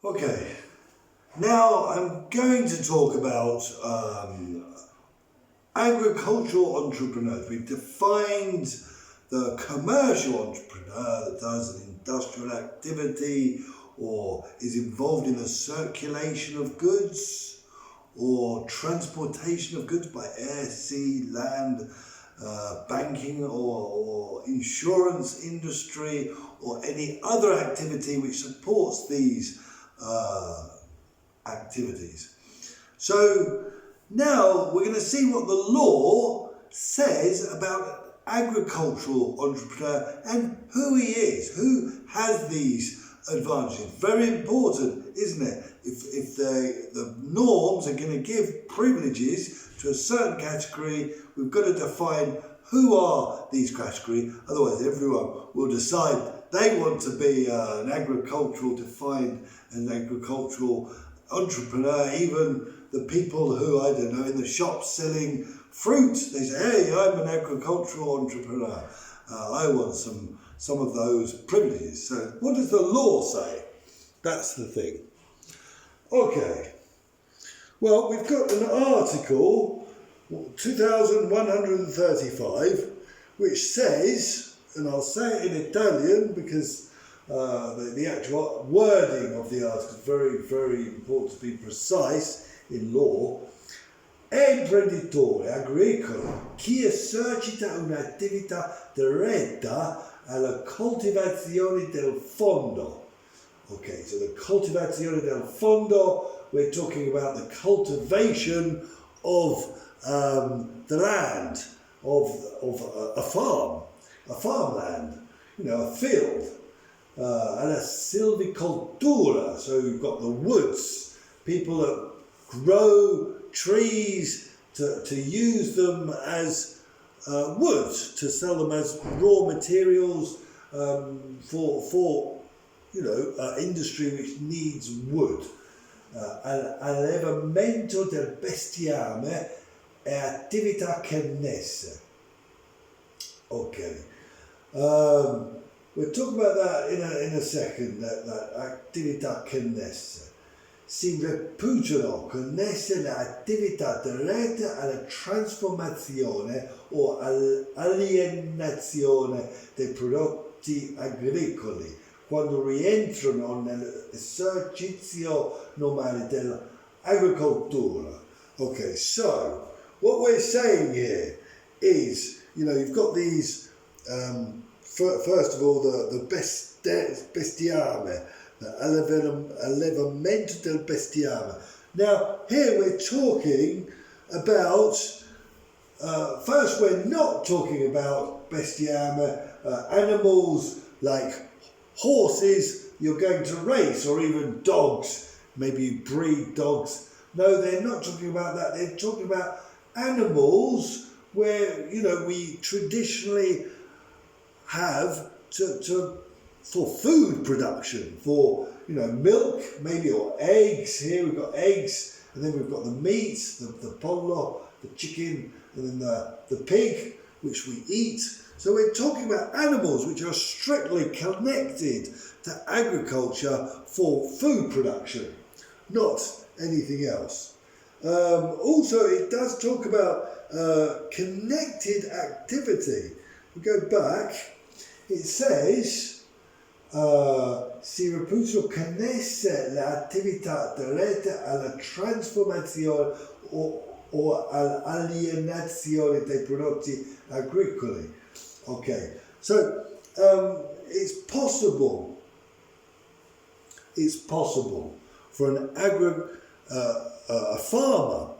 Okay, now I'm going to talk about agricultural entrepreneurs. We've defined the commercial entrepreneur that does an industrial activity or is involved in the circulation of goods or transportation of goods by air, sea, land, banking or insurance industry or any other activity which supports these activities. So now we're going to see what the law says about agricultural entrepreneur and who he is, who has these advantages. Very important, isn't it? If the norms are going to give privileges to a certain category, we've got to define who are these categories. Otherwise, everyone will decide they want to be an agricultural entrepreneur. Even the people who, I don't know, in the shop selling fruit, they say, hey, I'm an agricultural entrepreneur. I want some of those privileges. So what does the law say? That's the thing. Okay. Well, we've got an article, 2135, which says, and I'll say it in Italian because the actual wording of the article is very, very important to be precise in law. È imprenditore agricolo chi esercita un'attività diretta alla coltivazione del fondo. Okay, so the coltivazione del fondo, we're talking about the cultivation of the land, of a farmland, a field. Alla silvicoltura, so you've got the woods, people that grow trees to use them as wood, to sell them as raw materials for industry which needs wood. Allevamento del bestiame e attività connesse. Okay. We'll talk about that in a second, that attività connesse. Si reputano connesse le attività dirette alla trasformazione o all'alienazione dei prodotti agricoli, quando rientrano nell'esercizio normale dell'agricoltura. Okay, so what we're saying here is, you've got these, first of all, the bestiame, the allevamento del bestiame. Now, here we're talking about, first we're not talking about bestiame, animals like horses you're going to race, or even dogs, maybe you breed dogs. No, they're not talking about that. They're talking about animals where, we traditionally have for food production, for, milk, maybe, or eggs. Here we've got eggs, and then we've got the meat, the pollo, the chicken, and then the pig, which we eat. So we're talking about animals which are strictly connected to agriculture for food production, not anything else. Also, it does talk about connected activity. We go back, it says, si reputano connesse le attività dirette alla trasformazione o all'alienazione dei prodotti agricoli. Okay, so it's possible for a farmer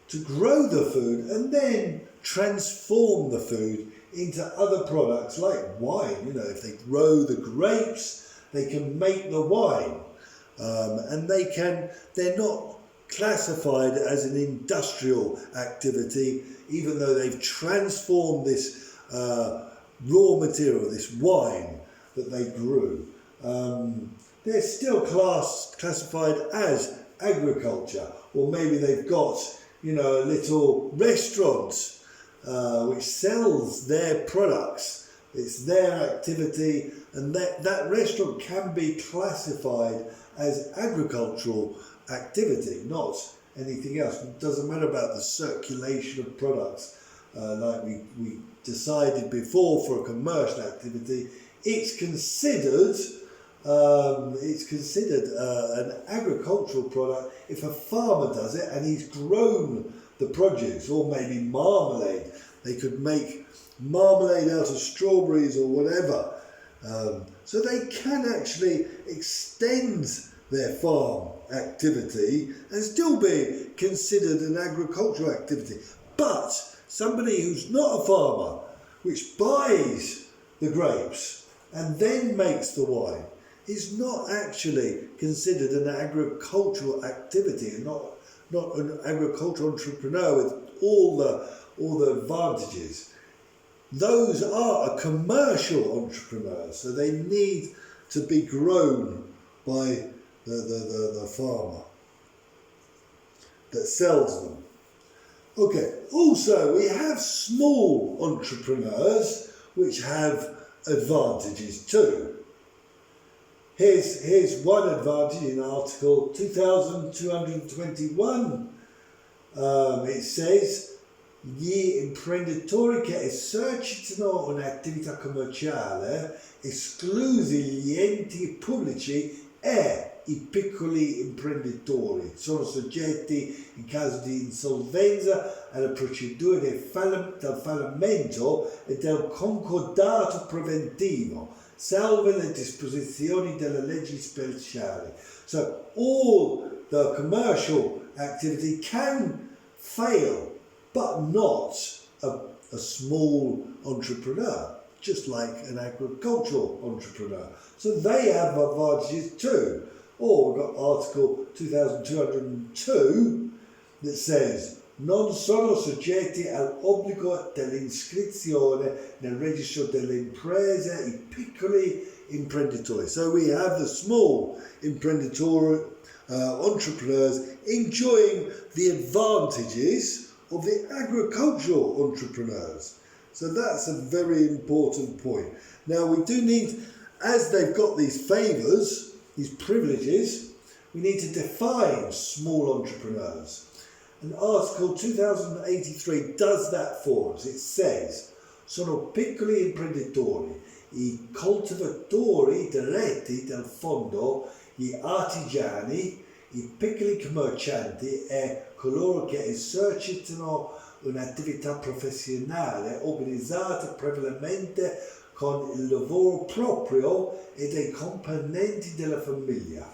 to grow the food and then transform the food into other products like wine. If they grow the grapes, they can make the wine, and they're not classified as an industrial activity, even though they've transformed this raw material, this wine that they grew. They're still classified as agriculture, or maybe they've got a little restaurant which sells their products. It's their activity, and that restaurant can be classified as agricultural activity, not anything else. It doesn't matter about the circulation of products, like we decided before for a commercial activity. It's considered an agricultural product if a farmer does it and he's grown the produce, or maybe marmalade. They could make marmalade out of strawberries or whatever. So they can actually extend their farm activity and still be considered an agricultural activity. But somebody who's not a farmer, which buys the grapes and then makes the wine, is not actually considered an agricultural activity, and not an agricultural entrepreneur with all the advantages. Those are a commercial entrepreneur, so they need to be grown by the farmer that sells them. Okay, also we have small entrepreneurs which have advantages too. Here's one advantage in Article 2221. It says: gli imprenditori che esercitano un'attività commerciale, esclusi gli enti pubblici e i piccoli imprenditori, sono soggetti in caso di insolvenza alla procedura del fallimento e del concordato preventivo, salve le disposizioni delle leggi speciali. So all the commercial activity can fail, but not a small entrepreneur, just like an agricultural entrepreneur. So they have advantages too. Or we've got Article 2202 that says: non sono soggetti all'obbligo dell'iscrizione nel registro delle imprese i piccoli imprenditori. So we have the small entrepreneurs enjoying the advantages of the agricultural entrepreneurs. So that's a very important point. Now we do need, as they've got these favours, these privileges, we need to define small entrepreneurs. And Article 2083 does that for us. It says: sono piccoli imprenditori, i coltivatori diretti del fondo, gli artigiani, i piccoli commercianti e coloro che esercitano un'attività professionale organizzata prevalentemente con il lavoro proprio e dei componenti della famiglia.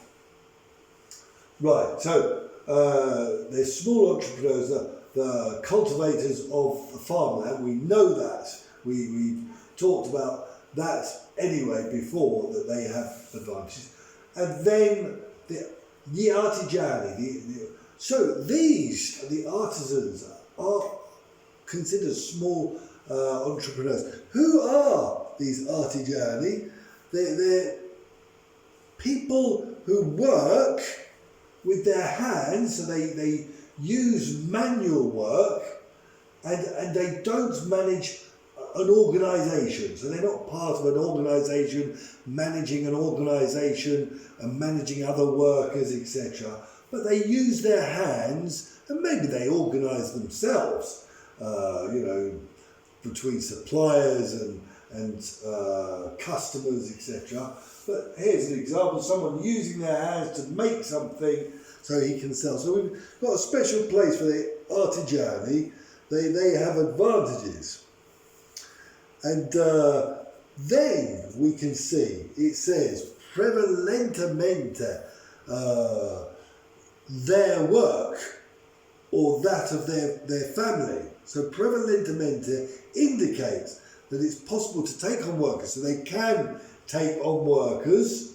Right, so the small entrepreneurs, the cultivators of the farmland, we know that. We've talked about that anyway before, that they have advantages. And then the artigiani, so the artisans are considered small entrepreneurs. Who are these artigiani? They're people who work with their hands, so they use manual work, and they don't manage an organisation. So they're not part of an organisation, managing an organisation and managing other workers, etc. But they use their hands, and maybe they organise themselves, between suppliers and customers, etc. But here's an example: someone using their hands to make something so he can sell. So we've got a special place for the artigiani. They have advantages. And then we can see, it says, prevalentemente their work or that of their family. So prevalentemente indicates that it's possible to take on workers. So they can take on workers,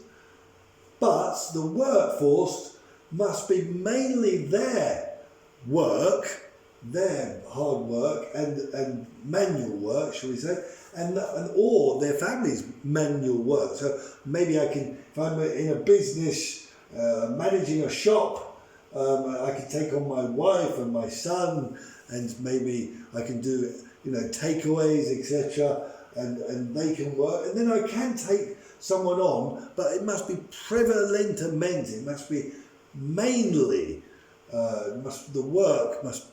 but the workforce must be mainly their work, their hard work and manual work, shall we say, and or their family's manual work. So maybe I can, if I'm in a business managing a shop, I can take on my wife and my son, and maybe I can do takeaways, etc., and they can work, and then I can take someone on, but it must be prevalentemente, it must be mainly, the work must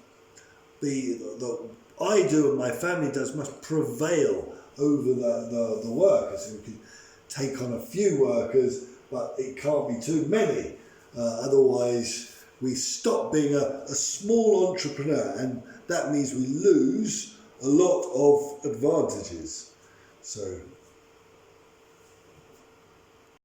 be, the I do and my family does must prevail over the workers. So we can take on a few workers, but it can't be too many. Otherwise, we stop being a small entrepreneur, and that means we lose a lot of advantages. So